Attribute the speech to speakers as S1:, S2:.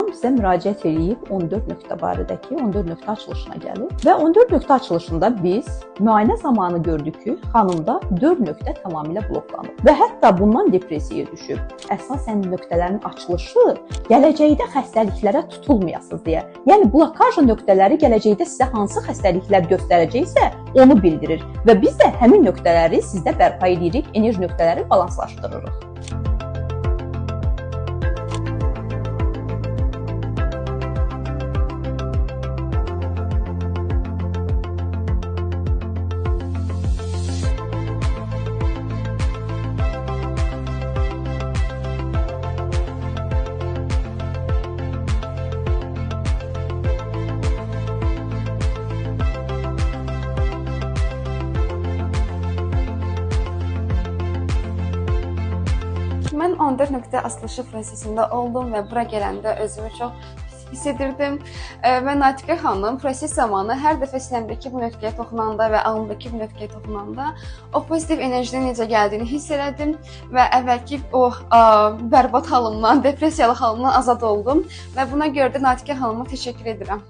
S1: Bizə müraciət edib 14 nöqtə barədəki 14 nöqtə açılışına gəlir və 14 nöqtə açılışında biz müayinə zamanı gördük ki, xanımda 4 nöqtə tamamilə bloklanıb və hətta bundan depressiyaya düşüb. Əsasən nöqtələrin açılışı gələcəkdə xəstəliklərə tutulmayasınız deyə. Yəni blokaj nöqtələri gələcəkdə sizə hansı xəstəliklər göstərəcəksə, onu bildirir və biz də həmin nöqtələri sizdə bərpa edirik, enerji nöqtələri balanslaşdırırıq.
S2: Mən 14 nöqtə açılışı prosesində oldum və bura gələndə özümü çox hiss edirdim və Natiqə xanım proses zamanı hər dəfə sinəmdəki bu nöqtəyə toxunanda və alnımdakı bu nöqtəyə toxunanda o pozitiv enerjinin necə gəldiyini hiss elədim və əvvəlki o bərbad halımdan, depressiyalı halımdan azad oldum və buna görə də Natiqə xanıma təşəkkür edirəm.